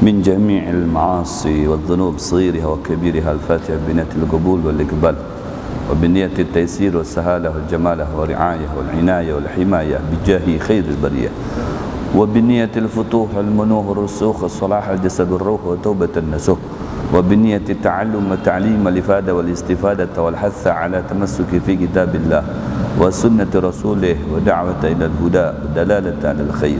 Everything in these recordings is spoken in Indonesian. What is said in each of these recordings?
من جميع المعاصي والذنوب صغيرها وكبيرها. الفاتحة بنية القبول والإقبال وبنية التيسير والسهالة والجمالة والرعاية والعناية والحماية بجاه خير البرية وبنية الفتوح والمنوح والرسوخ والصلاح الجسد والروح وتوبة النسوح وبنية التعلم والتعليم والإفادة والاستفادة والحث على تمسك في كتاب الله وسنة رسوله ودعوة إلى الهدى ودلالة على الخير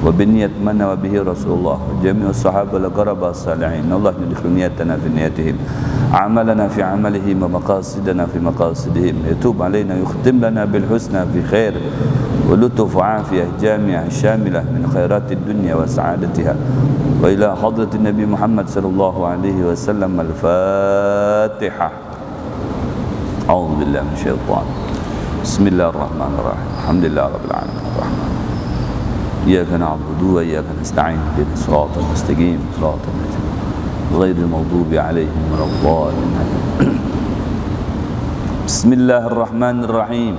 وبنية من وبه رسول الله وجميع الصحابة القرباء الصالحين. الله يدخل نيتنا في نيتهم، عملنا في عملهم ومقاصدنا في مقاصدهم، يتوب علينا يختم لنا بالحسنى في خير ولطف وعافية جامعة شاملة من خيرات الدنيا وسعادتها. وإلى حضرة النبي محمد صلى الله عليه وسلم. الفاتحة. أعوذ بالله من الشيطان. بسم الله الرحمن الرحيم. الحمد لله رب العالمين الرحمن إياك نعبد وإياك نستعين اهدنا الصراط المستقيم صراط الذين غير المغضوب عليهم ولا الضالين. بسم الله الرحمن الرحيم.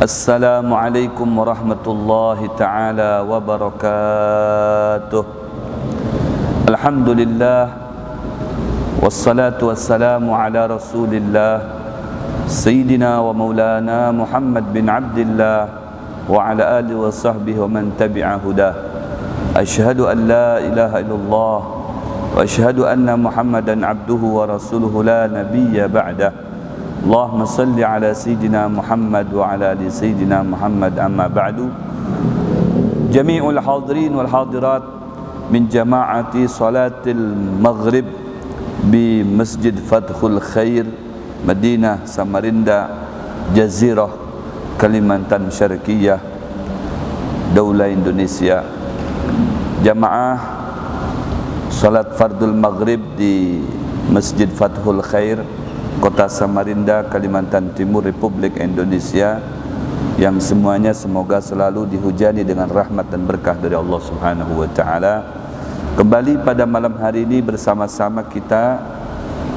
السلام عليكم ورحمة الله تعالى وبركاته. الحمد لله والصلاة والسلام على رسول الله سيدنا ومولانا محمد بن عبد الله وعلى آله وصحبه ومن تبع هداه. أشهد أن لا إله إلا الله وأشهد أن محمدا عبده ورسوله لا نبي بعده. اللهم صل على سيدنا محمد وعلى آل سيدنا محمد. أما بعد. جميع الحاضرين والحاضرات من جماعة صلاة المغرب بمسجد فتح الخير مدينة سامريندا جزيرة Kalimantan Syarqiyah Daulah Indonesia. Jamaah salat fardul maghrib di Masjid Fathul Khair Kota Samarinda, Kalimantan Timur, Republik Indonesia, yang semuanya semoga selalu dihujani dengan rahmat dan berkah dari Allah Subhanahu wa taala. Kembali pada malam hari ini bersama-sama kita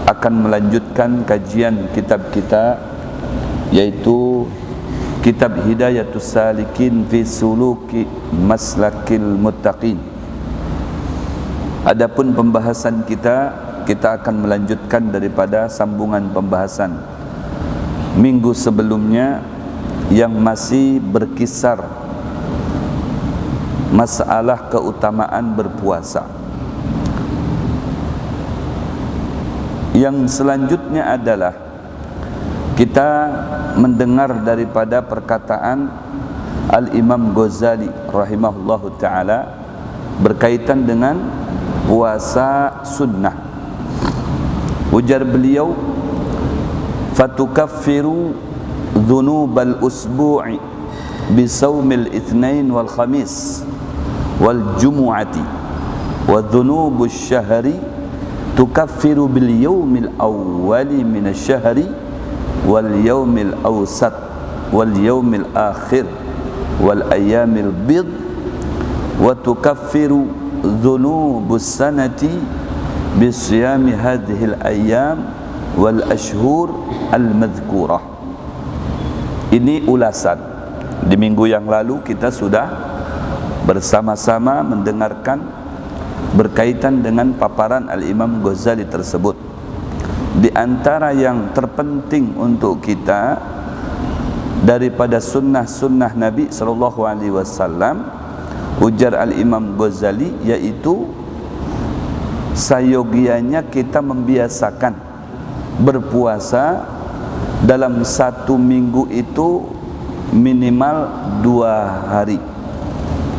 akan melanjutkan kajian kitab kita, yaitu kitab Hidayatus Salikin fi Suluki Maslakil Muttaqin. Adapun pembahasan kita akan melanjutkan daripada sambungan pembahasan minggu sebelumnya yang masih berkisar masalah keutamaan berpuasa. Yang selanjutnya adalah kita mendengar daripada perkataan Al-Imam Ghazali rahimahullahu ta'ala berkaitan dengan puasa sunnah. Ujar beliau, fatukaffiru dhunubal usbu'i bisawmil ithnain wal khamis wal jumu'ati wa dhunubus syahri tukaffiru bil yawmil awwali minasy syahri wal yawmil awsat wal yawmil akhir wal ayyamil bid wa tukaffiru dhunubus sanati bisiyami hadhil ayyam wal ashhur al madhkurah. Ini ulasan. Di minggu yang lalu kita sudah bersama-sama mendengarkan berkaitan dengan paparan Al-Imam Ghazali tersebut. Di antara yang terpenting untuk kita daripada sunnah-sunnah Nabi SAW, ujar Al-Imam Ghazali, yaitu sayogianya kita membiasakan berpuasa dalam satu minggu itu minimal 2 hari,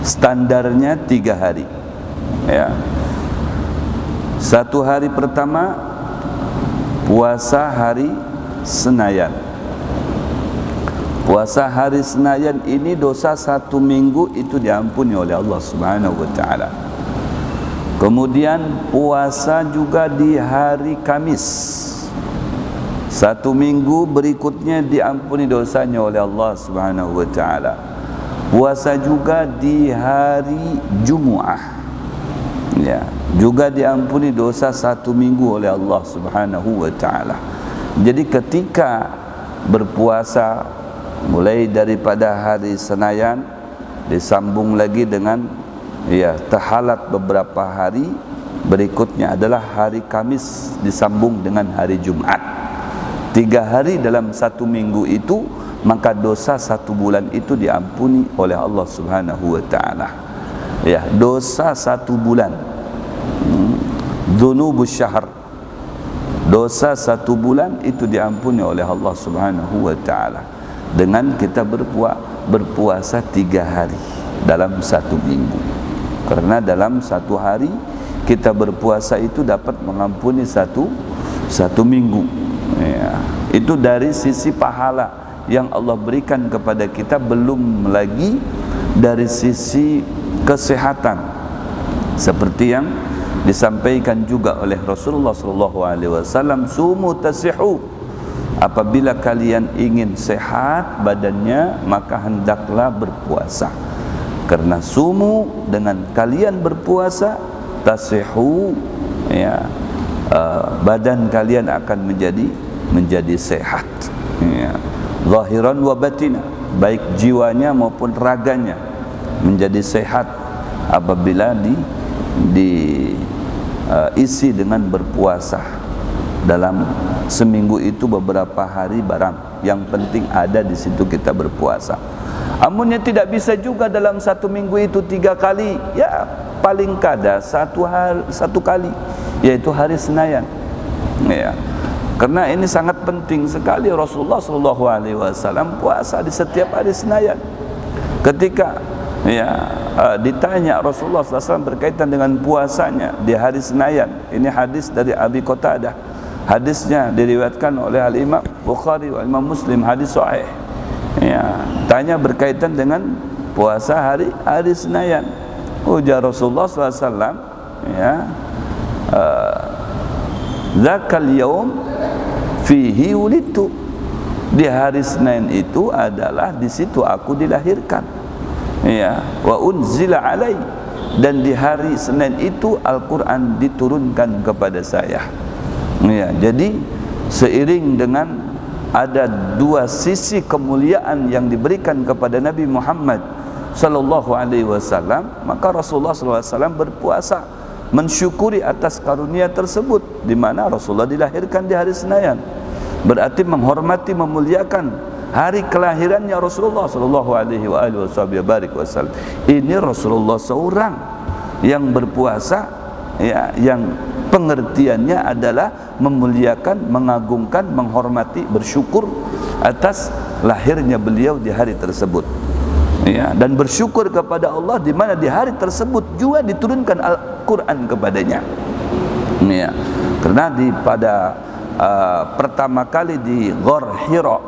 standarnya 3 hari ya. Satu hari pertama puasa hari Senayan. Puasa hari Senayan ini dosa satu minggu itu diampuni oleh Allah Subhanahu wa ta'ala. Kemudian puasa juga di hari Kamis, satu minggu berikutnya diampuni dosanya oleh Allah Subhanahu wa ta'ala. Puasa juga di hari Jumu'ah ya, juga diampuni dosa satu minggu oleh Allah Subhanahu wa ta'ala. Jadi ketika berpuasa mulai daripada hari Senayan disambung lagi dengan ya tahalat beberapa hari berikutnya adalah hari Kamis disambung dengan hari Jumat. 3 hari dalam 1 minggu itu, maka dosa 1 bulan itu diampuni oleh Allah Subhanahu wa taala. Ya, dosa 1 bulan. Dzunubus syahr. Dosa 1 bulan itu diampuni oleh Allah Subhanahu wa taala dengan kita berpuasa 3 hari dalam 1 minggu. Karena dalam 1 hari kita berpuasa itu dapat mengampuni satu minggu. Ya, itu dari sisi pahala yang Allah berikan kepada kita, belum lagi dari sisi kesehatan, seperti yang disampaikan juga oleh Rasulullah SAW, sumu tasihu, apabila kalian ingin sehat badannya maka hendaklah berpuasa, karena sumu, dengan kalian berpuasa, tasihu, ya, badan kalian akan menjadi sehat, ya, zahiran wa batina, baik jiwanya maupun raganya menjadi sehat apabila diisi dengan berpuasa dalam seminggu itu beberapa hari barang. Yang penting ada di situ kita berpuasa. Amunnya tidak bisa juga dalam 1 minggu itu 3 kali, ya paling kada 1 kali, yaitu hari Senayan. Ya, karena ini sangat penting sekali. Rasulullah SAW puasa di setiap hari Senayan. Ketika ditanya Rasulullah SAW berkaitan dengan puasanya di hari Senayan, ini hadis dari Abi Qatadah, hadisnya diriwayatkan oleh Al-Imam Bukhari wa Imam Muslim, hadis sahih. Ya, tanya berkaitan dengan puasa hari Senayan. Ujar Rasulullah SAW, ya, zakal yaum fihi wulidtu, di hari Senin itu adalah di situ aku dilahirkan. Ya, wa unzila alai, dan di hari Senin itu Al-Quran diturunkan kepada saya. Ya, jadi seiring dengan ada 2 sisi kemuliaan yang diberikan kepada Nabi Muhammad sallallahu alaihi wasallam, maka Rasulullah sallallahu alaihi wasallam berpuasa mensyukuri atas karunia tersebut, di mana Rasulullah dilahirkan di hari Senayan, berarti menghormati, memuliakan hari kelahirannya Rasulullah sallallahu alaihi wasallam. Ini Rasulullah seorang yang berpuasa, ya, yang pengertiannya adalah memuliakan, mengagungkan, menghormati, bersyukur atas lahirnya beliau di hari tersebut, ya, dan bersyukur kepada Allah di mana di hari tersebut juga diturunkan Al-Quran kepadanya. Ya, karena pada pertama kali di Ghar Hira,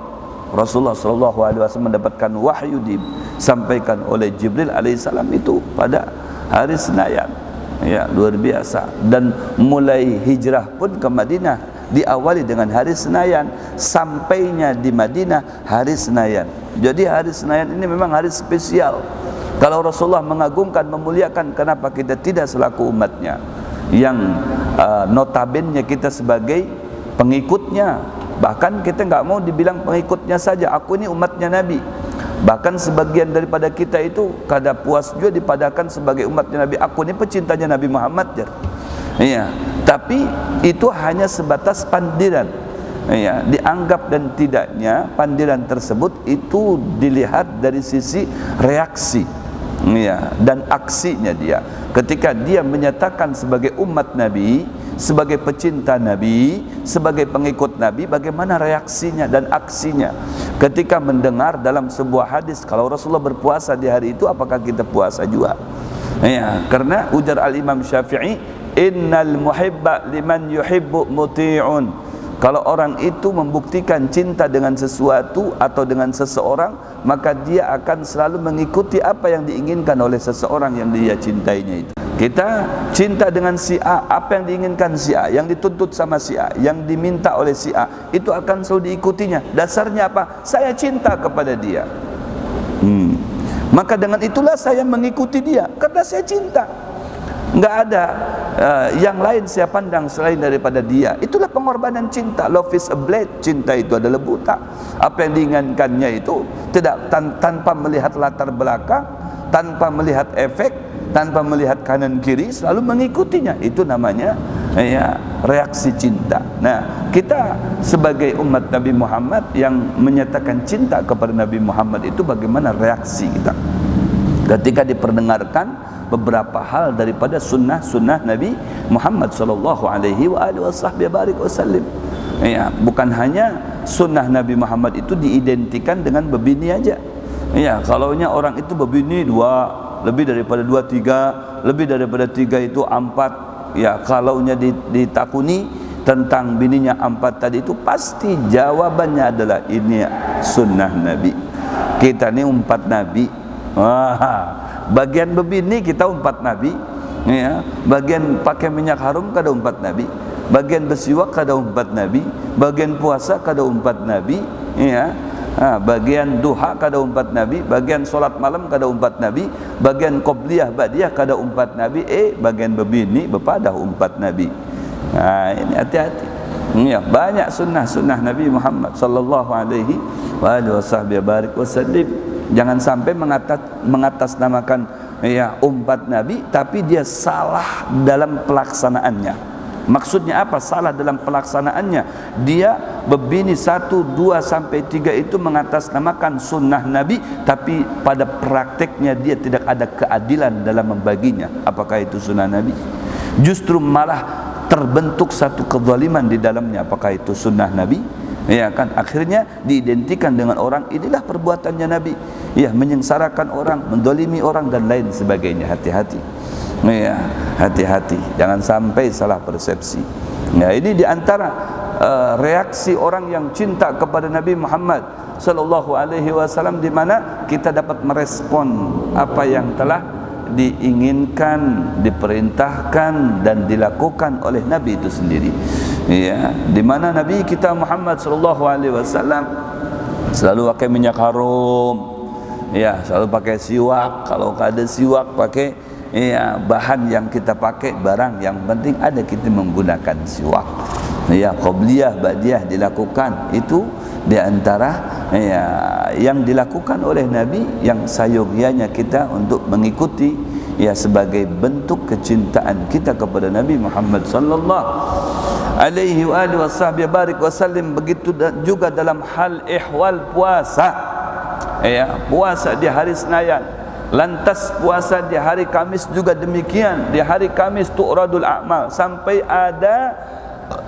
Rasulullah SAW mendapatkan wahyu disampaikan oleh Jibril alaihissalam itu pada hari Senayan. Ya, luar biasa. Dan mulai hijrah pun ke Madinah diawali dengan hari Senayan, sampainya di Madinah hari Senayan. Jadi hari Senayan ini memang hari spesial. Kalau Rasulullah mengagungkan, memuliakan, kenapa kita tidak selaku umatnya yang notabennya kita sebagai pengikutnya? Bahkan kita nggak mau dibilang pengikutnya saja, aku ini umatnya Nabi. Bahkan sebagian daripada kita itu kada puas juga dipadakan sebagai umatnya Nabi, aku ini pecintanya Nabi Muhammad ya. Iya, tapi itu hanya sebatas pandiran. Iya, dianggap dan tidaknya pandiran tersebut itu dilihat dari sisi reaksi, iya, dan aksinya dia. Ketika dia menyatakan sebagai umat Nabi, sebagai pecinta Nabi, sebagai pengikut Nabi, bagaimana reaksinya dan aksinya. Ketika mendengar dalam sebuah hadis kalau Rasulullah berpuasa di hari itu, apakah kita puasa juga? Ya, karena ujar Al-Imam Syafi'i, innal muhibba liman yuhibbu muti'un. Kalau orang itu membuktikan cinta dengan sesuatu atau dengan seseorang, maka dia akan selalu mengikuti apa yang diinginkan oleh seseorang yang dia cintainya itu. Kita cinta dengan si A, apa yang diinginkan si A, yang dituntut sama si A, yang diminta oleh si A, itu akan selalu diikutinya. Dasarnya apa? Saya cinta kepada dia. Maka dengan itulah saya mengikuti dia, karena saya cinta. Enggak ada yang lain saya pandang selain daripada dia. Itulah pengorbanan cinta. Love is a blade. Cinta itu adalah buta. Apa yang diinginkannya itu tidak tanpa melihat latar belakang, tanpa melihat efek, tanpa melihat kanan kiri, selalu mengikutinya. Itu namanya reaksi cinta. Nah, kita sebagai umat Nabi Muhammad yang menyatakan cinta kepada Nabi Muhammad itu bagaimana reaksi kita ketika diperdengarkan beberapa hal daripada sunnah Nabi Muhammad sallallahu alaihi wasallam. Bukan hanya sunnah Nabi Muhammad itu diidentikan dengan berbini aja. Kalaunya orang itu berbini 2, lebih daripada 2 3, lebih daripada 3 itu 4. Kalaunya ditakuni tentang bininya 4 tadi itu, pasti jawabannya adalah ini sunnah Nabi. Kita ni 4 Nabi. Bagian berbini kita 4 Nabi, bagian pakai minyak harum kada 4 Nabi, bagian bersiwak kada 4 Nabi, bagian puasa kada 4 Nabi, bagian duha kada 4 Nabi, bagian solat malam kada 4 Nabi, bagian qobliyah ba'diyah kada 4 Nabi, bagian berbini bepadah 4 Nabi. Ini hati-hati. Banyak sunnah Nabi Muhammad sallallahu alaihi wasallam. Jangan sampai mengatasnamakan umat Nabi tapi dia salah dalam pelaksanaannya. Maksudnya apa? Salah dalam pelaksanaannya. Dia berbini 1, 2 sampai 3 itu mengatasnamakan sunnah Nabi, tapi pada prakteknya dia tidak ada keadilan dalam membaginya. Apakah itu sunnah Nabi? Justru malah terbentuk satu kezaliman di dalamnya. Apakah itu sunnah Nabi? Akhirnya diidentikan dengan orang, inilah perbuatannya Nabi, menyengsarakan orang, mendolimi orang dan lain sebagainya. Hati-hati, hati-hati, jangan sampai salah persepsi. Ini diantara reaksi orang yang cinta kepada Nabi Muhammad sallallahu alaihi wasallam, di mana kita dapat merespon apa yang telah diinginkan, diperintahkan dan dilakukan oleh Nabi itu sendiri. Di mana Nabi kita Muhammad sallallahu alaihi wasallam selalu pakai minyak harum, selalu pakai siwak. Kalau ada siwak pakai bahan yang kita pakai, barang yang penting ada kita menggunakan siwak. Qobliyah ba'diyah dilakukan. Itu di antara yang dilakukan oleh Nabi yang sayogianya kita untuk mengikuti, sebagai bentuk kecintaan kita kepada Nabi Muhammad sallallahu alaihi wasallam. Begitu juga dalam hal ihwal puasa. Puasa di hari Senayan, lantas puasa di hari Kamis juga demikian. Di hari Kamis tu'radul a'mal, sampai ada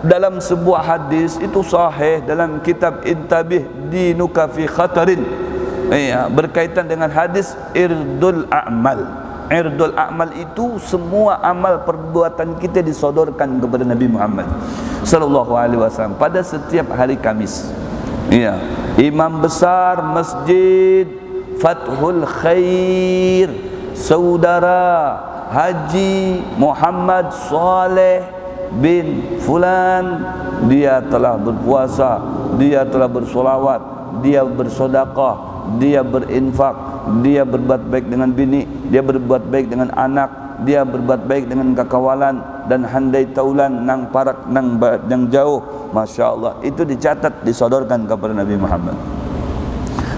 dalam sebuah hadis itu sahih dalam kitab Intabih Dinuka fi Khatarin, berkaitan dengan hadis irdul a'mal. Irdul a'mal itu semua amal perbuatan kita disodorkan kepada Nabi Muhammad sallallahu alaihi wasallam pada setiap hari Kamis. Imam besar Masjid Fathul Khair, Saudara Haji Muhammad Saleh bin Fulan, dia telah berpuasa, dia telah bersolawat, dia bersedekah, dia berinfak, dia berbuat baik dengan bini, dia berbuat baik dengan anak, dia berbuat baik dengan kakawalan dan handai taulan nang parak nang jauh. Masya Allah, itu dicatat, disodorkan kepada Nabi Muhammad.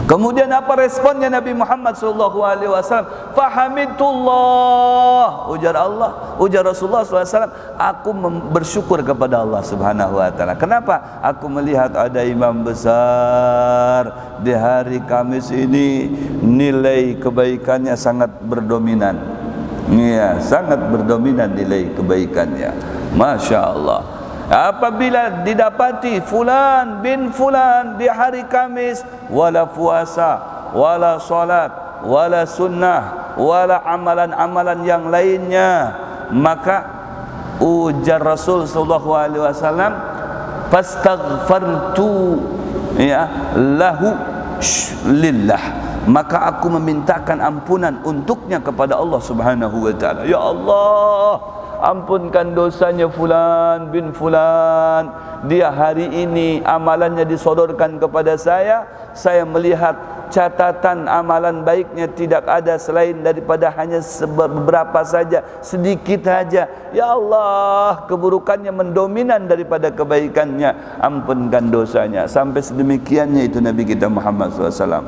Kemudian apa responnya Nabi Muhammad sallallahu alaihi wasallam? Fahamidullah, ujar Allah, ujar Rasulullah sallallahu alaihi wasallam, aku bersyukur kepada Allah Subhanahu wa taala. Kenapa? Aku melihat ada imam besar di hari Kamis ini, nilai kebaikannya sangat berdominan. Sangat berdominan nilai kebaikannya. Masya Allah. Apabila didapati fulan bin fulan di hari Kamis wala puasa, wala salat, wala sunnah, wala amalan-amalan yang lainnya, maka ujar Rasul sallallahu alaihi wasallam, fastaghfartu lahu lillah, maka aku memintakan ampunan untuknya kepada Allah Subhanahu wa taala. Ya Allah, ampunkan dosanya fulan bin fulan, dia hari ini amalannya disodorkan kepada saya melihat catatan amalan baiknya tidak ada selain daripada hanya beberapa saja, sedikit saja. Ya Allah, keburukannya mendominan daripada kebaikannya, ampunkan dosanya. Sampai sedemikiannya itu Nabi kita Muhammad SAW.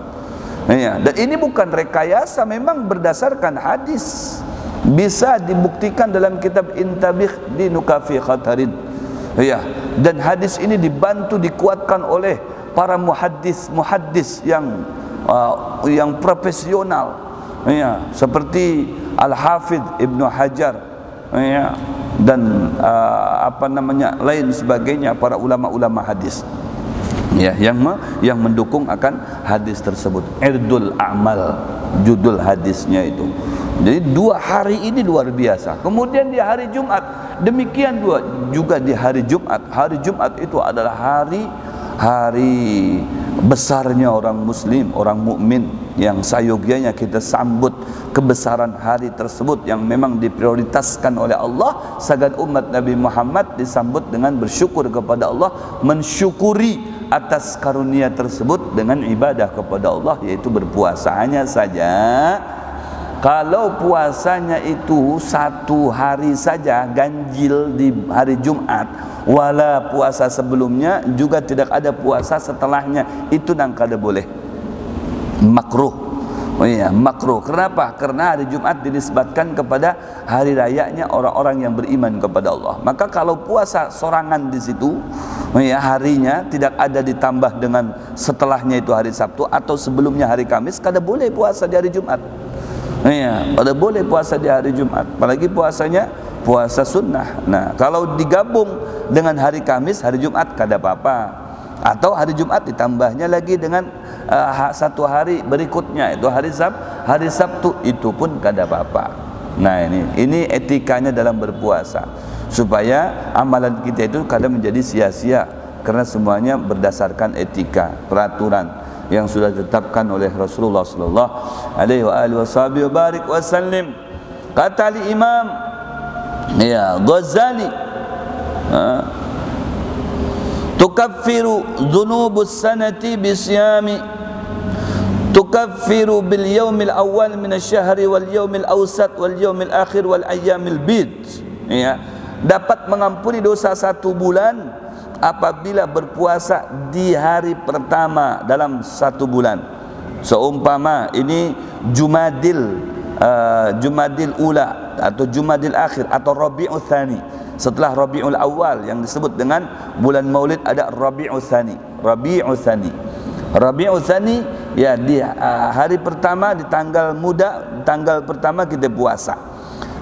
Dan ini bukan rekayasa, memang berdasarkan hadis. Bisa dibuktikan dalam kitab Intabih Dinuka fi Khatarin. Ya, dan hadis ini dibantu dikuatkan oleh para muhaddis yang profesional, ya, seperti Al-Hafidh Ibnu Hajar, ya, dan lain sebagainya, para ulama-ulama hadis, ya, yang mendukung akan hadis tersebut. Irdul A'mal judul hadisnya itu. Jadi 2 hari ini luar biasa. Kemudian di hari Jumat demikian juga di hari Jumat. Hari Jumat itu adalah hari besarnya orang muslim, orang mukmin, yang sayogyanya kita sambut kebesaran hari tersebut yang memang diprioritaskan oleh Allah. Sagan umat Nabi Muhammad disambut dengan bersyukur kepada Allah, mensyukuri atas karunia tersebut dengan ibadah kepada Allah, yaitu berpuasa. Hanya saja kalau puasanya itu 1 hari saja, ganjil di hari Jumat, wala puasa sebelumnya, juga tidak ada puasa setelahnya, itu nang kada boleh, makruh. Oh iya, makruh. Kenapa? Karena hari Jumat dinisbatkan kepada hari rayanya orang-orang yang beriman kepada Allah. Maka kalau puasa sorangan di situ, oh iya, harinya tidak ada ditambah dengan setelahnya itu hari Sabtu atau sebelumnya hari Kamis, kada boleh puasa di hari Jumat. Ya, pada boleh puasa di hari Jumat, apalagi puasanya puasa sunnah. Nah, kalau digabung dengan hari Kamis, hari Jumat kada apa-apa. Atau hari Jumat ditambahnya lagi dengan 1 hari berikutnya, itu hari Sabtu, itu pun kada apa-apa. Nah, ini etikanya dalam berpuasa, supaya amalan kita itu kada menjadi sia-sia, karena semuanya berdasarkan etika, peraturan yang sudah ditetapkan oleh Rasulullah sallallahu alaihi wasallam. Kata Imam Ghazali, tukaffiru dhunubus sanati bisyami, tukaffiru bil yaumil awal min asy-syahri wal yaumil awsat wal yaumil akhir wal ayyamil bid. Ya, dapat mengampuni dosa 1 bulan apabila berpuasa di hari pertama dalam 1 bulan. Seumpama ini Jumadil Ula atau Jumadil Akhir atau Rabiul Tsani. Setelah Rabiul Awal yang disebut dengan bulan Maulid, ada Rabiul Tsani. Rabiul Tsani, ya, di hari pertama, di tanggal pertama kita puasa,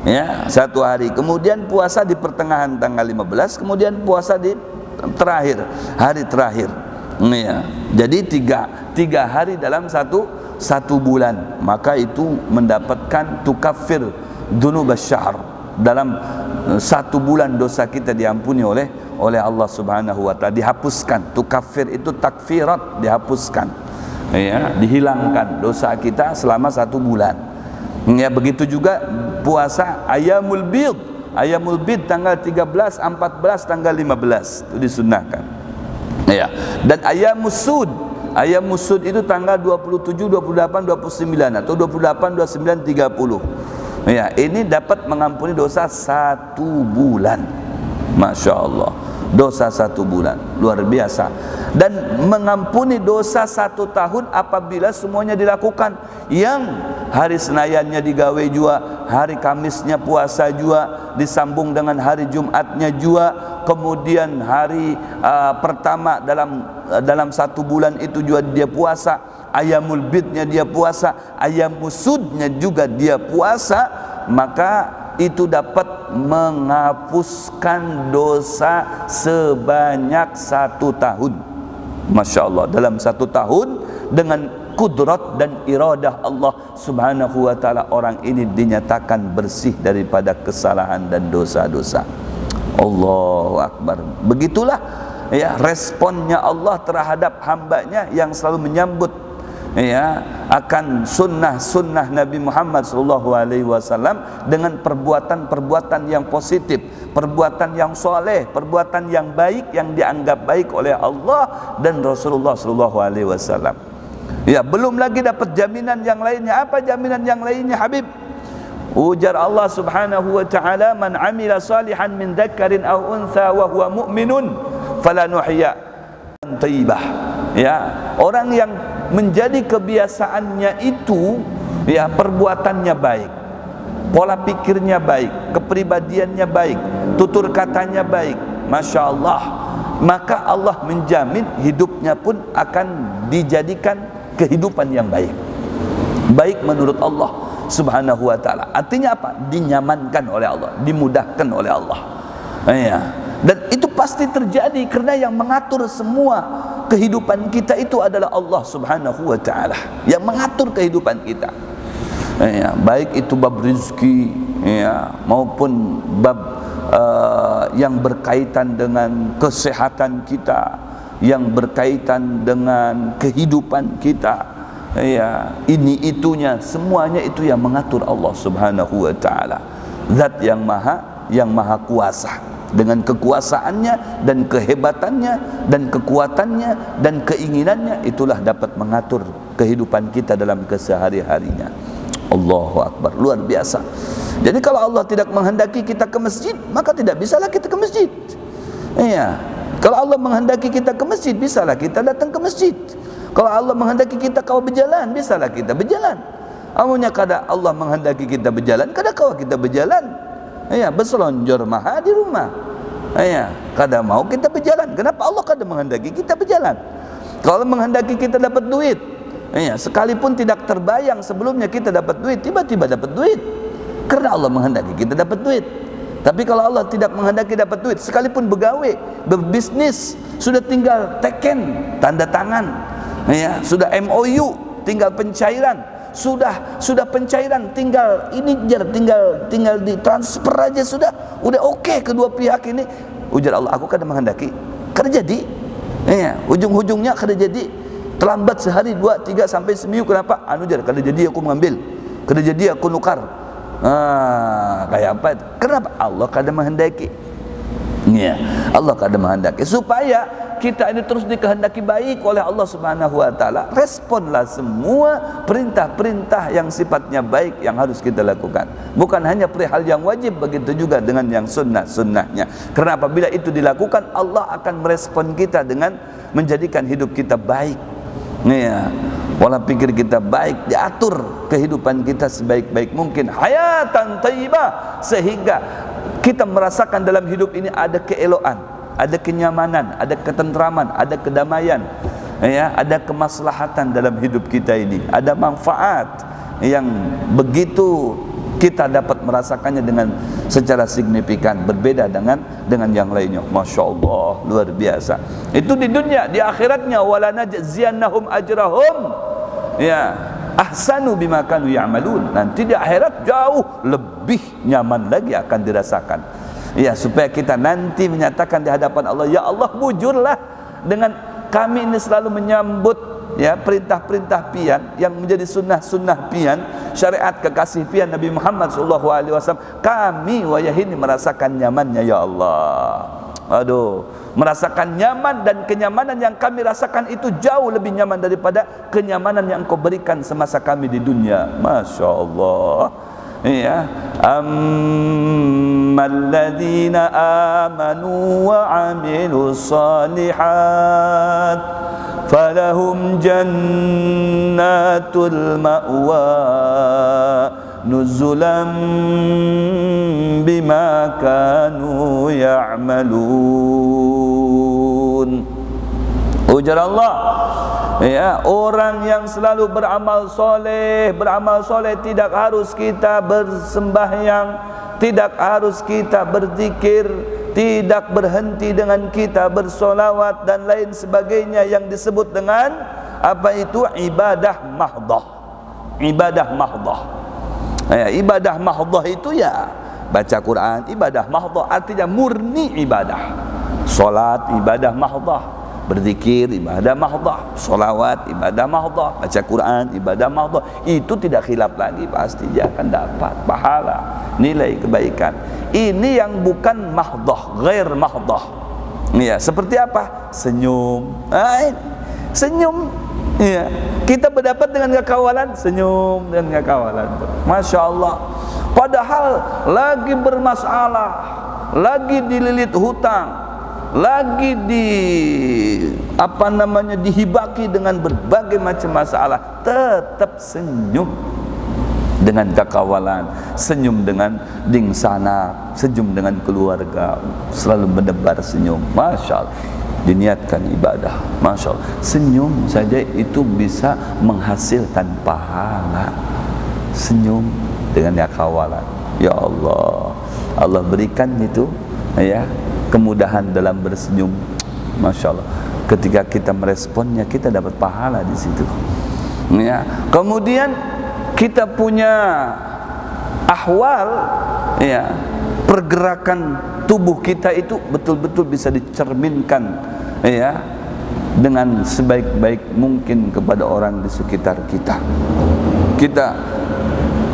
ya, 1 hari. Kemudian puasa di pertengahan tanggal 15, kemudian puasa di hari terakhir, ya. Jadi 3 hari dalam satu bulan, maka itu mendapatkan tukaffir dzunubasy syahr. Dalam 1 bulan dosa kita diampuni oleh Allah Subhanahu wa taala, dihapuskan. Tukaffir itu takfirat, dihapuskan, ya, dihilangkan dosa kita selama 1 bulan. Ya, begitu juga puasa Ayyamul Bid tanggal 13, 14, tanggal 15 itu disunnahkan. Ya. Dan Ayyamus Sud itu tanggal 27, 28, 29 atau 28, 29, 30. Ya, ini dapat mengampuni dosa 1 bulan. Masya Allah, dosa 1 bulan, luar biasa. Dan mengampuni dosa 1 tahun apabila semuanya dilakukan. Yang hari Senayannya digawe juga, hari Kamisnya puasa juga, disambung dengan hari Jumatnya juga, kemudian hari pertama dalam 1 bulan itu juga dia puasa, Ayyamul Bidnya dia puasa, Ayyamus Sudnya juga dia puasa, maka itu dapat menghapuskan dosa sebanyak 1 tahun. Masya Allah, dalam 1 tahun dengan kudrat dan iradah Allah Subhanahu wa ta'ala, orang ini dinyatakan bersih daripada kesalahan dan dosa-dosa. Allahu Akbar. Begitulah, ya, responnya Allah terhadap hambanya yang selalu menyambut, ya, akan sunnah Nabi Muhammad SAW dengan perbuatan-perbuatan yang positif, perbuatan yang soleh, perbuatan yang baik, yang dianggap baik oleh Allah dan Rasulullah SAW. Ya, belum lagi dapat jaminan yang lainnya. Apa jaminan yang lainnya, Habib? Ujar Allah Subhanahu wa ta'ala, man amila salihan min dzakarin aw untha wa huwa mu'minun falanuhyiyannahu thayyibah. Ya, orang yang menjadi kebiasaannya itu, ya, perbuatannya baik, pola pikirnya baik, kepribadiannya baik, tutur katanya baik, Masya Allah, maka Allah menjamin hidupnya pun akan dijadikan kehidupan yang baik, baik menurut Allah Subhanahu wa ta'ala. Artinya apa? Dinyamankan oleh Allah, dimudahkan oleh Allah. Ya. Dan itu pasti terjadi karena yang mengatur semua kehidupan kita itu adalah Allah Subhanahu wa ta'ala, yang mengatur kehidupan kita. Ya, baik itu bab rezeki, ya, maupun bab yang berkaitan dengan kesehatan kita, yang berkaitan dengan kehidupan kita, ya, ini itunya semuanya itu yang mengatur Allah Subhanahu wa ta'ala, zat yang maha kuasa, dengan kekuasaannya dan kehebatannya dan kekuatannya dan keinginannya, itulah dapat mengatur kehidupan kita dalam kesehari-harinya. Allahu Akbar, luar biasa. Jadi kalau Allah tidak menghendaki kita ke masjid, maka tidak bisalah kita ke masjid. Iya. Kalau Allah menghendaki kita ke masjid, bisalah kita datang ke masjid. Kalau Allah menghendaki kita kau berjalan, bisalah kita berjalan. Amunya kada Allah menghendaki kita berjalan, kada kau kita berjalan. Iya, berselonjor maha di rumah. Iya, kada mau kita berjalan. Kenapa Allah kada menghendaki kita berjalan? Kalau menghendaki kita dapat duit, iya, sekalipun tidak terbayang sebelumnya kita dapat duit, tiba-tiba dapat duit. Karena Allah menghendaki kita dapat duit. Tapi kalau Allah tidak menghendaki dapat duit, sekalipun begawe, berbisnis, sudah tinggal teken, tanda tangan, ya, sudah MOU, tinggal pencairan, sudah pencairan, tinggal ini tinggal ditransfer aja sudah, udah oke kedua pihak ini. Ujar Allah, aku kada menghendaki, kada jadi. Ya, ujung-ujungnya kada jadi, terlambat sehari, 2, 3 sampai seminggu. Kenapa? Kada jadi aku mengambil, kada jadi aku nukar. Kayak apa? Kenapa? Allah kada menghendaki. Ya, Allah kada menghendaki supaya kita ini terus dikehendaki baik oleh Allah Subhanahu wa ta'ala. Responlah semua perintah-perintah yang sifatnya baik yang harus kita lakukan, bukan hanya perihal yang wajib, begitu juga dengan yang sunnah-sunnahnya. Karena apabila itu dilakukan, Allah akan merespon kita dengan menjadikan hidup kita baik, ya, pola pikir kita baik, diatur kehidupan kita sebaik-baik mungkin, hayatan thayyibah, sehingga kita merasakan dalam hidup ini ada keelokan, ada kenyamanan, ada ketentraman, ada kedamaian, ya, ada kemaslahatan dalam hidup kita ini, ada manfaat yang begitu kita dapat merasakannya dengan secara signifikan, berbeda dengan yang lainnya. Masya Allah, luar biasa. Itu di dunia. Di akhiratnya, wala najziyannahum ajrahum, ya, ahsanu bima kanu ya'malun. Nanti di akhirat jauh lebih nyaman lagi akan dirasakan. Ya, supaya kita nanti menyatakan di hadapan Allah, ya Allah, bujurlah dengan kami ini selalu menyambut, ya, perintah-perintah pian yang menjadi sunnah-sunnah pian, syariat kekasih pian Nabi Muhammad SAW. Kami wayah ini merasakan nyamannya, ya Allah. Aduh, merasakan nyaman, dan kenyamanan yang kami rasakan itu jauh lebih nyaman daripada kenyamanan yang Engkau berikan semasa kami di dunia. Masya Allah. Ya, ammal ladzina amanu wa amilus salihat falahum jannatul ma'wa nuzulan bima kanu ya'malun. Ujar Allah, ya, orang yang selalu beramal soleh tidak harus kita bersembahyang, tidak harus kita berzikir, tidak berhenti dengan kita bersolawat dan lain sebagainya yang disebut dengan apa itu? Ibadah mahdhah. Ibadah mahdhah. Ya, ibadah mahdhah itu ya baca Quran, ibadah mahdhah artinya murni ibadah. Salat ibadah mahdhah, berzikir ibadah mahdhah, solawat ibadah mahdhah, baca Quran ibadah mahdhah. Itu tidak khilaf lagi, pasti dia akan dapat pahala, nilai kebaikan. Ini yang bukan mahdhah, ghair mahdhah. Ya, seperti apa? Senyum. Senyum. Ya, kita berdapat dengan kekawalan, senyum dengan kekawalan. Masya Allah. Padahal lagi bermasalah, lagi dililit hutang, lagi dihibaki dengan berbagai macam masalah, tetap senyum. dengan kakawalan, senyum dengan sanak, senyum dengan keluarga, selalu menebar senyum. Masya Allah, diniatkan ibadah. Masya Allah, senyum saja itu bisa menghasilkan pahala. Senyum dengan kakawalan. Ya Allah, Allah berikan itu ya kemudahan dalam bersenyum. Masya Allah, ketika kita meresponnya, kita dapat pahala di situ. Ya, kemudian kita punya ahwal, ya, pergerakan tubuh kita itu betul-betul bisa dicerminkan, ya, dengan sebaik-baik mungkin kepada orang di sekitar kita. Kita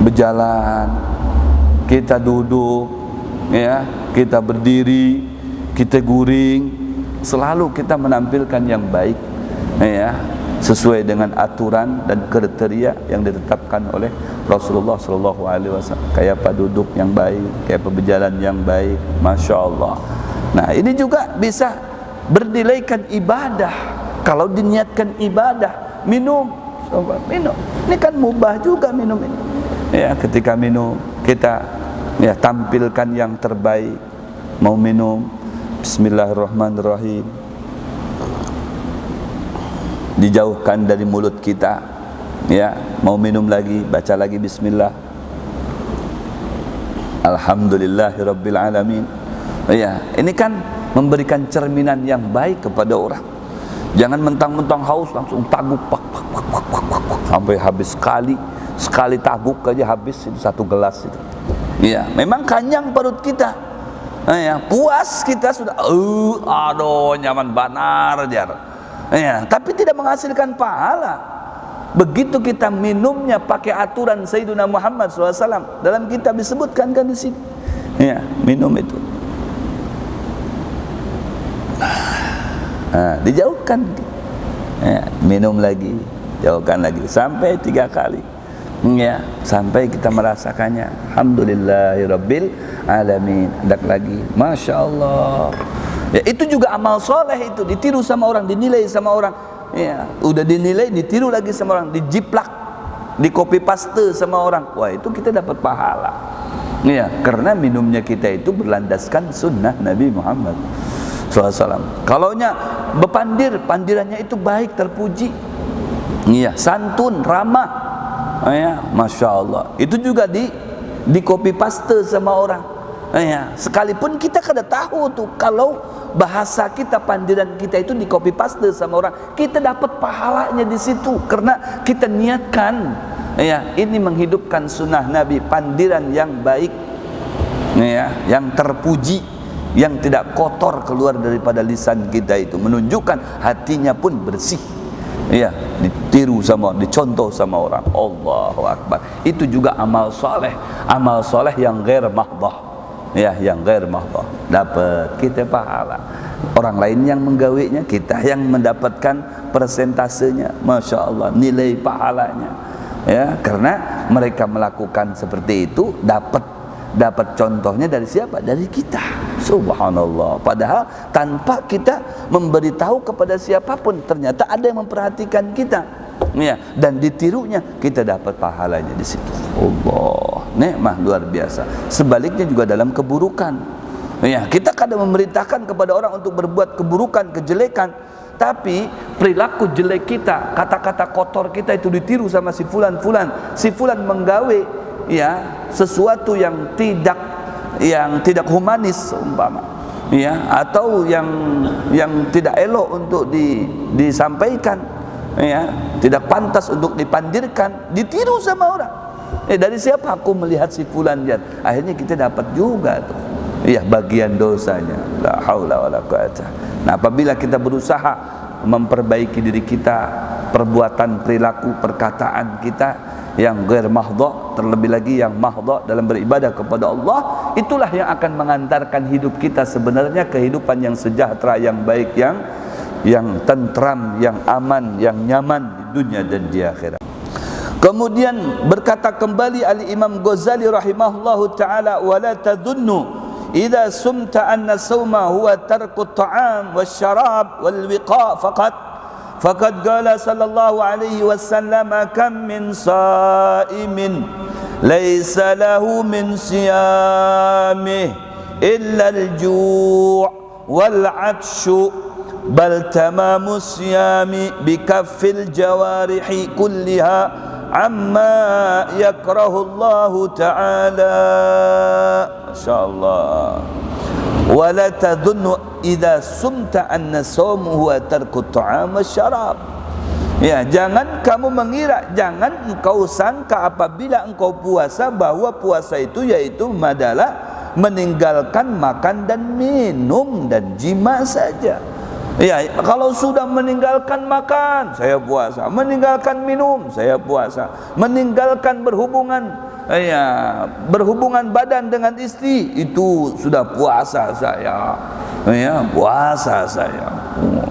berjalan, kita duduk, ya, kita berdiri, kita guring, selalu kita menampilkan yang baik, ya, sesuai dengan aturan dan kriteria yang ditetapkan oleh Rasulullah SAW. Kayak apa duduk yang baik, kayak apa berjalan yang baik. Masya Allah. Nah, ini juga bisa bernilaikan ibadah kalau diniatkan ibadah. Minum, minum, ini kan mubah juga minum ini. Ya, ketika minum kita ya tampilkan yang terbaik. Mau minum, Bismillahirrahmanirrahim, dijauhkan dari mulut kita. Ya, mau minum lagi, baca lagi Bismillah, Alhamdulillahirabbil alamin. Ya, ini kan memberikan cerminan yang baik kepada orang. Jangan mentang-mentang haus langsung taguk pak, sampai habis sekali taguk aja habis itu satu gelas itu. Ya, memang kenyang perut kita. Ya, puas kita sudah, aduh nyaman banar jar. Ya, tapi tidak menghasilkan pahala. Begitu kita minumnya pakai aturan Sayyidina Muhammad SAW, dalam kitab disebutkan kan di sini. Ya, minum itu. Nah, dijauhkan. Ya, minum lagi, jauhkan lagi sampai 3 kali. Ya, sampai kita merasakannya. Alhamdulillahirabbil alamin. Hendak lagi, Masya Allah. Ya, itu juga amal soleh, itu ditiru sama orang, dinilai sama orang. Ya, udah dinilai, ditiru lagi sama orang, dijiplak, di copy paste sama orang. Wah, itu kita dapat pahala. Ya, karena minumnya kita itu berlandaskan sunnah Nabi Muhammad SAW. Kalaunya bepandir, pandirannya itu baik, terpuji. Iya, santun, ramah. Ya, Masya Allah. Itu juga di copy paste sama orang. Ya, sekalipun kita kada tahu tuh kalau bahasa kita, pandiran kita itu di copy paste sama orang, kita dapat pahalanya di situ karena kita niatkan, ya, ini menghidupkan sunnah Nabi, pandiran yang baik, ya, yang terpuji, yang tidak kotor keluar daripada lisan kita itu, menunjukkan hatinya pun bersih. Ya, ditiru sama, dicontoh sama orang. Allahu Akbar. Itu juga amal soleh yang ghair mahdah. Ya, yang ghair mahdah. Dapat kita pahala. Orang lain yang menggawinya, kita yang mendapatkan persentasenya. Masya Allah, nilai pahalanya. Ya, karena mereka melakukan seperti itu, dapat contohnya dari siapa? Dari kita. Subhanallah. Padahal tanpa kita memberitahu kepada siapapun, ternyata ada yang memperhatikan kita. Ya, dan ditirunya, kita dapat pahalanya di situ. Allah, nikmat luar biasa. Sebaliknya juga dalam keburukan. Ya, kita kadang memerintahkan kepada orang untuk berbuat keburukan, kejelekan, tapi perilaku jelek kita, kata-kata kotor kita itu ditiru sama si fulan. Si fulan menggawe, ya, sesuatu yang tidak humanis umpama, ya, atau yang tidak elok untuk disampaikan, ya, tidak pantas untuk dipandirkan, ditiru sama orang. Dari siapa? Aku melihat si fulan jan. Akhirnya kita dapat juga tuh, ya, bagian dosanya. La haula wala quwata. Nah, apabila kita berusaha memperbaiki diri kita, perbuatan, perilaku, perkataan kita yang ghair mahdha, terlebih lagi yang mahdha dalam beribadah kepada Allah, itulah yang akan mengantarkan hidup kita sebenarnya kehidupan yang sejahtera, yang baik, yang tentram, yang aman, yang nyaman di dunia dan di akhirat. Kemudian berkata kembali Al-Imam Ghazali rahimahullahu taala, wala tadhunnu idza sumta anna sawma huwa tarku at-ta'am wasyarab wal wiqa faqad qala sallallahu alaihi wasallam kam min sa'imin laisa lahu min siyamih illa al-ju' wal 'atshu bal tamamu siyami bikaffil jawarihi kulliha amma yakrahu Allah ta'ala. Masyaallah. Wala tadhunnu idza sumta anna sawmu huwa tarku ta'am wasyarab. Ya, jangan kamu mengira, jangan engkau sangka apabila engkau puasa bahwa puasa itu yaitu adalah meninggalkan makan dan minum dan jima saja. Ya, kalau sudah meninggalkan makan, saya puasa. Meninggalkan minum, saya puasa. Meninggalkan berhubungan, ya, berhubungan badan dengan istri, itu sudah puasa saya. Ya, puasa saya.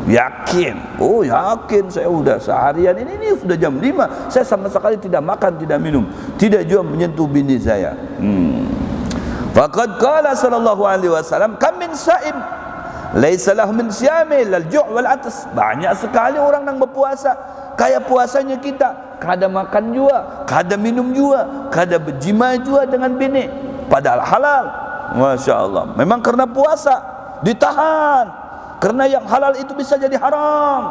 Yakin, yakin saya udah seharian ini sudah jam 5 saya sama sekali tidak makan, tidak minum, tidak juga menyentuh bini saya. Faqad qala sallallahu alaihi wasallam kam min saim laisa lahu min siyami lal ju' wal 'atas. Banyak sekali orang yang berpuasa kayak puasanya kita, kada makan juga, kada minum juga, kada berjima juga dengan bini, padahal halal. Masya Allah. Memang karena puasa ditahan, karena yang halal itu bisa jadi haram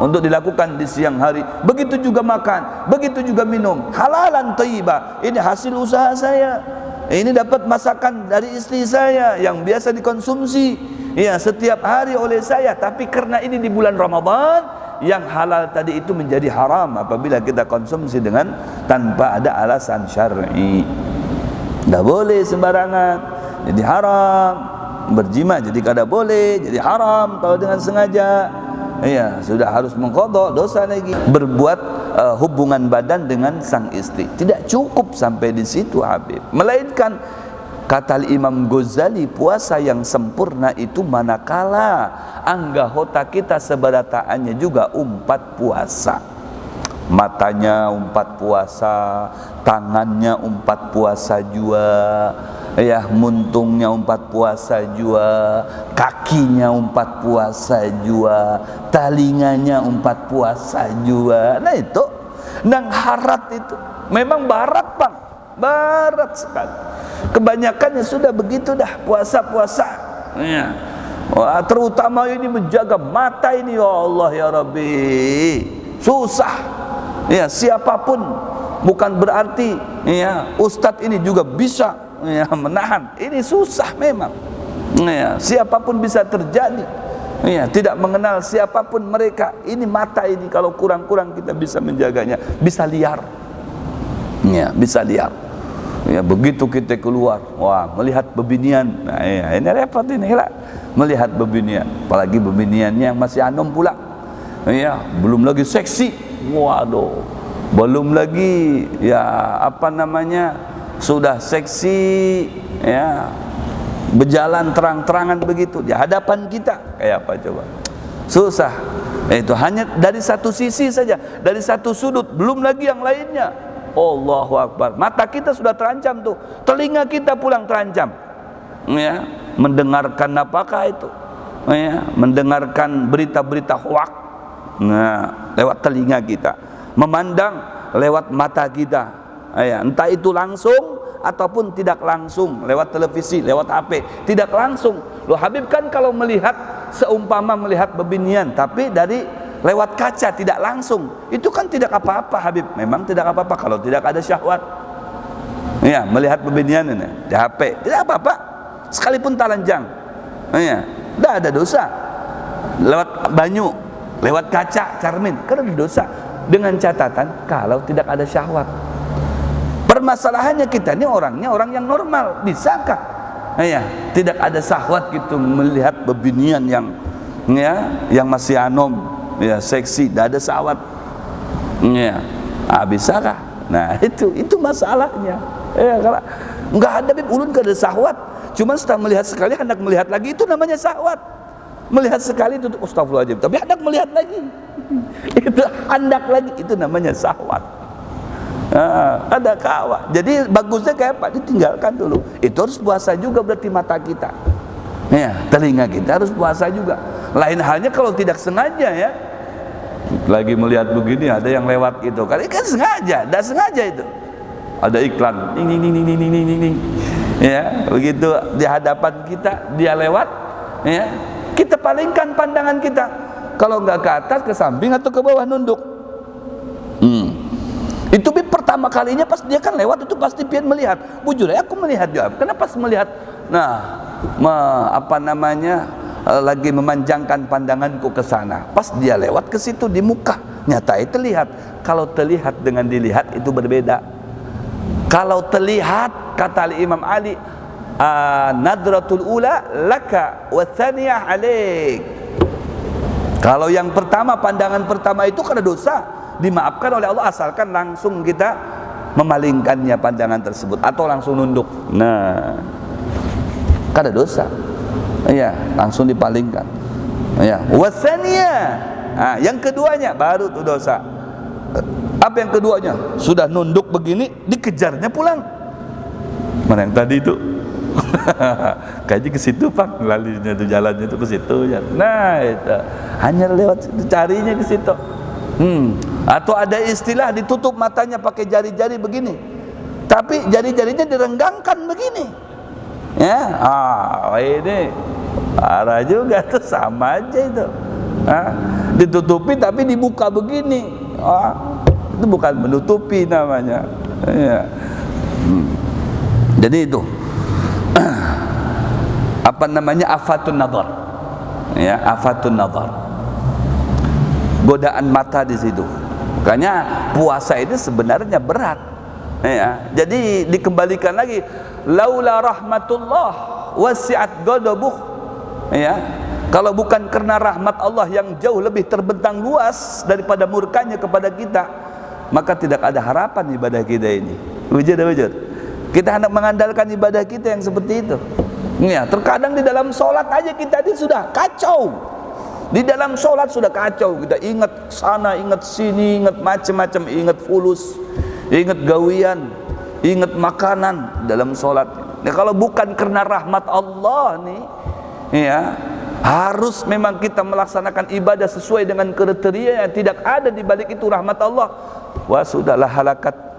untuk dilakukan di siang hari. Begitu juga makan, begitu juga minum. Halalan thayyibah. Ini hasil usaha saya. Ini dapat masakan dari istri saya yang biasa dikonsumsi, ya, setiap hari oleh saya. Tapi karena ini di bulan Ramadan, yang halal tadi itu menjadi haram apabila kita konsumsi dengan tanpa ada alasan syar'i. Tidak boleh sembarangan, jadi haram. Berjima jadi kada boleh, jadi haram kalau dengan sengaja. Ya, sudah harus mengqadha, dosa lagi. Berbuat hubungan badan dengan sang istri. Tidak cukup sampai di situ, Habib. Melainkan kata Imam Ghazali, puasa yang sempurna itu manakala anggota kita seberataannya juga umpat puasa. Matanya umpat puasa, tangannya umpat puasa juga, ya, muntungnya umpat puasa juga, kakinya umpat puasa juga, talinganya umpat puasa juga. Nah itu, nang harat itu memang barat, Bang, barat sekali. Kebanyakannya sudah begitu dah puasa-puasa, ya. Wah, terutama ini menjaga mata ini, ya Allah ya Rabbi, susah. Ya, siapapun, bukan berarti ya ustadz ini juga bisa, ya, menahan. Ini susah memang. Ya, siapapun bisa terjadi. Ya, tidak mengenal siapapun mereka. Ini mata ini kalau kurang-kurang kita bisa menjaganya, bisa liar. Ya, bisa liar. Ya, begitu kita keluar, wah, melihat bebinian. Nah, ya, ini repot ini, ya. Melihat bebinian, apalagi bebiniannya yang masih anom pula. Ya, belum lagi seksi. Waduh, belum lagi ya apa namanya, sudah seksi, ya, berjalan terang-terangan begitu di hadapan kita, kayak apa coba? Susah. Itu hanya dari satu sisi saja, dari satu sudut, belum lagi yang lainnya. Allahu Akbar. Mata kita sudah terancam tuh, telinga kita pulang terancam. Ya, mendengarkan apakah itu? Ya, mendengarkan berita-berita hoaks. Nah, lewat telinga kita, memandang lewat mata kita, ya, entah itu langsung ataupun tidak langsung, lewat televisi, lewat HP, tidak langsung. Loh Habib, kan kalau melihat, seumpama melihat bebinian tapi dari lewat kaca, tidak langsung, itu kan tidak apa-apa Habib. Memang tidak apa-apa kalau tidak ada syahwat. Ya, melihat bebinian ini di HP tidak apa-apa, sekalipun telanjang, ya, tidak ada dosa. Lewat banyu, lewat kaca, cermin, karena dosa. Dengan catatan kalau tidak ada syahwat. Permasalahannya kita ini orangnya orang yang normal, bisakah? Ya, tidak ada syahwat gitu melihat bebinian yang, ya, yang masih anom, ya, seksi, tidak ada syahwat. Ya, bisakah? Nah, itu masalahnya. Ya, kalau nggak ada ulun nggak ada syahwat, cuma setelah melihat sekali hendak melihat lagi, itu namanya syahwat. Melihat sekali itu astagfirullahaladzim, tapi hendak melihat lagi, itu hendak lagi, itu namanya syahwat. Ada kawa. Jadi bagusnya kayak apa? Ditinggalkan dulu. Itu harus puasa juga berarti mata kita, ya, telinga kita harus puasa juga. Lain halnya kalau tidak sengaja, ya, lagi melihat begini ada yang lewat itu, kali kan sengaja, tidak sengaja itu. ada iklan, ding ding ding ding ding ding ding ding. Ya, begitu di hadapan kita dia lewat, ya, kita palingkan pandangan kita. Kalau nggak ke atas, ke samping atau ke bawah nunduk. Itu pertama kalinya pas dia kan lewat itu pasti pian melihat. Bujur ya aku melihat juga. Kenapa melihat? Nah, lagi memanjangkan pandanganku ke sana. Pas dia lewat ke situ di muka, nyata itu terlihat. Kalau terlihat dengan dilihat itu berbeda. Kalau terlihat, kata Imam Ali, nadratul ula laka wa thaniyah alaik. Kalau yang pertama, pandangan pertama itu karena dosa, dimaafkan oleh Allah asalkan langsung kita memalingkannya pandangan tersebut atau langsung nunduk. Nah, karena dosa, iya, langsung dipalingkan. Ya, wasania. Nah, yang keduanya baru itu dosa. Apa yang keduanya? Sudah nunduk begini, dikejarnya pulang. Mana yang tadi itu? Kayaknya ke situ Pak, lalinya itu jalannya itu ke situ ya. Nah, itu hanya lewat carinya ke situ. Atau ada istilah ditutup matanya pakai jari-jari begini, tapi jari-jarinya direnggangkan begini. Ya, ini parah juga tuh, sama aja itu. Ditutupi tapi dibuka begini. Itu bukan menutupi namanya. Ya. Jadi itu apa namanya, afatun nazar. Ya, afatun nazar. Godaan mata di situ. Makanya puasa ini sebenarnya berat. Ya, jadi dikembalikan lagi, laula rahmatullah wasi'at ghadabuh. Ya, kalau bukan karena rahmat Allah yang jauh lebih terbentang luas daripada murkanya kepada kita, maka tidak ada harapan ibadah kita ini. Wujud. Kita hendak mengandalkan ibadah kita yang seperti itu. Ya, terkadang di dalam sholat aja kita ini sudah kacau. Di dalam sholat sudah kacau. Kita ingat sana, ingat sini, ingat macam-macam, ingat fulus, ingat gawian, ingat makanan dalam sholat. Nah, kalau bukan karena rahmat Allah nih, ya, harus memang kita melaksanakan ibadah sesuai dengan kriteria yang tidak ada di balik itu rahmat Allah. Wah, sudahlah halakat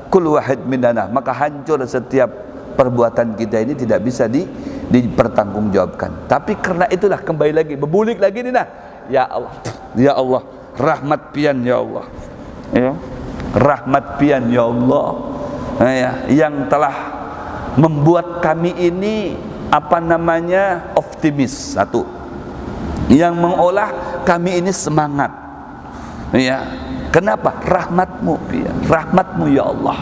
kul wahid minana, maka hancur setiap perbuatan kita ini, tidak bisa dipertanggungjawabkan. Tapi karena itulah kembali lagi, berbulik lagi nih, nah, ya Allah, rahmat pian ya Allah, ya, rahmat pian ya Allah, ya, yang telah membuat kami ini apa namanya, optimis, satu, yang mengolah kami ini semangat. Ya, kenapa? Rahmatmu ya, rahmatmu ya Allah,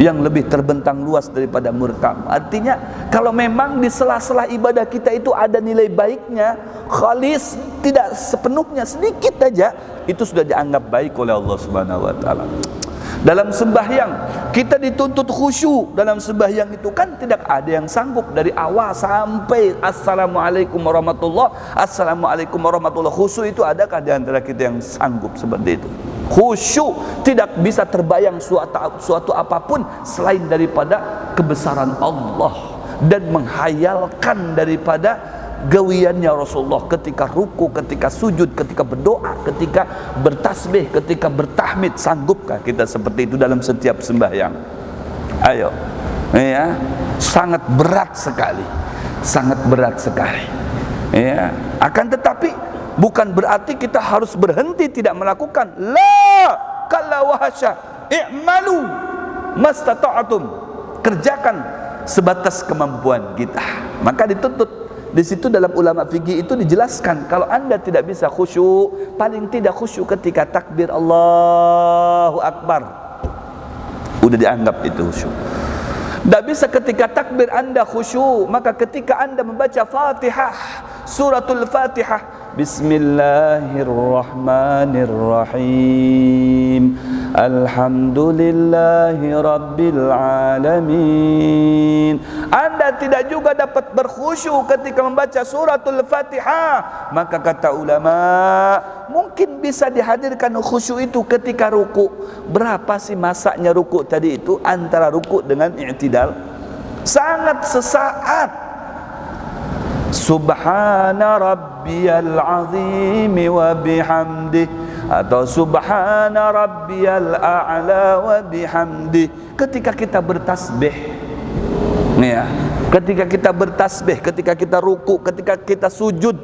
yang lebih terbentang luas daripada murka. Artinya kalau memang di sela-sela ibadah kita itu ada nilai baiknya, khalis, tidak sepenuhnya, sedikit aja, itu sudah dianggap baik oleh Allah Subhanahu wa taala. Dalam sembahyang kita dituntut khusyuk. Dalam sembahyang itu kan tidak ada yang sanggup dari awal sampai assalamualaikum warahmatullah, assalamualaikum warahmatullah. Khusyuk itu adakah di antara kita yang sanggup seperti itu? Khusyuk, tidak bisa terbayang suatu apapun selain daripada kebesaran Allah dan menghayalkan daripada gawiannya Rasulullah ketika ruku, ketika sujud, ketika berdoa, ketika bertasbih, ketika bertahmid. Sanggupkah kita seperti itu dalam setiap sembahyang? Ayo, ya, sangat berat sekali, sangat berat sekali. Ya, akan tetapi bukan berarti kita harus berhenti tidak melakukan. La kalla wahasya i'malu mastata'atum, kerjakan sebatas kemampuan kita. Maka dituntut di situ. Dalam ulama fikih itu dijelaskan, kalau anda tidak bisa khusyuk, paling tidak khusyuk ketika takbir Allahu Akbar, udah dianggap itu khusyuk. Tidak bisa ketika takbir anda khusyuk, maka ketika anda membaca Fatihah, suratul Fatihah, Bismillahirrahmanirrahim, Alhamdulillahi Rabbil Alamin, anda tidak juga dapat berkhusyuk ketika membaca suratul Fatihah, maka kata ulama, mungkin bisa dihadirkan khusyuk itu ketika ruku. Berapa sih masaknya ruku tadi itu? Antara ruku dengan i'tidal sangat sesaat. Subhana rabbiyal azim wa bihamdih atau subhana rabbiyal a'la wa bihamdi. Ketika kita bertasbih, ya, ketika kita bertasbih, ketika kita ruku, ketika kita sujud,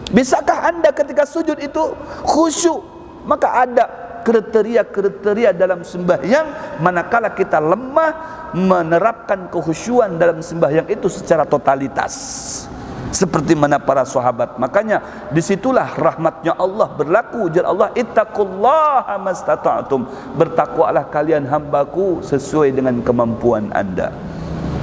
bisakah anda ketika sujud itu khusyuk? Maka ada kriteria-kriteria dalam sembahyang, manakala kita lemah menerapkan kekhusyuan dalam sembahyang itu secara totalitas, seperti mana para sahabat. Makanya disitulah rahmatnya Allah berlaku. Ujar Allah, ittaqullaha mastata'tum, bertakwalah kalian hambaku sesuai dengan kemampuan anda.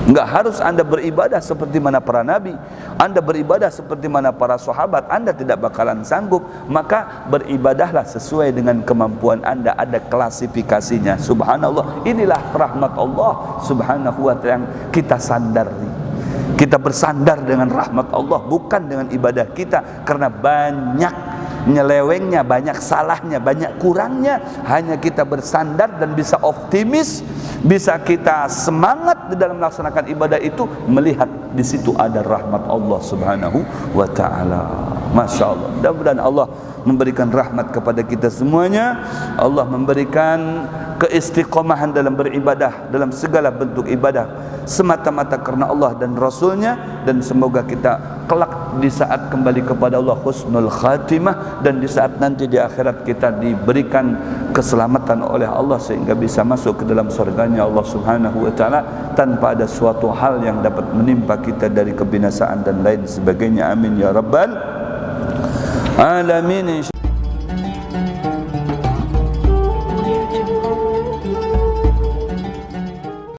Enggak harus anda beribadah seperti mana para nabi, anda beribadah seperti mana para sahabat, anda tidak bakalan sanggup. Maka beribadahlah sesuai dengan kemampuan anda. Ada klasifikasinya. Subhanallah, inilah rahmat Allah subhanahu wa ta'ala yang kita sandari. Kita bersandar dengan rahmat Allah, bukan dengan ibadah kita, karena banyak nyelewengnya, banyak salahnya, banyak kurangnya. Hanya kita bersandar dan bisa optimis, bisa kita semangat di dalam melaksanakan ibadah itu, melihat di situ ada rahmat Allah subhanahu wa ta'ala. Masya Allah. Mudah-mudahan Allah memberikan rahmat kepada kita semuanya. Allah memberikan keistiqomahan dalam beribadah, dalam segala bentuk ibadah, semata-mata karena Allah dan Rasulnya. Dan semoga kita kelak di saat kembali kepada Allah husnul khatimah, dan di saat nanti di akhirat kita diberikan keselamatan oleh Allah sehingga bisa masuk ke dalam surganya Allah subhanahu wa ta'ala tanpa ada suatu hal yang dapat menimpa kita dari kebinasaan dan lain sebagainya. Amin ya rabbal alamin.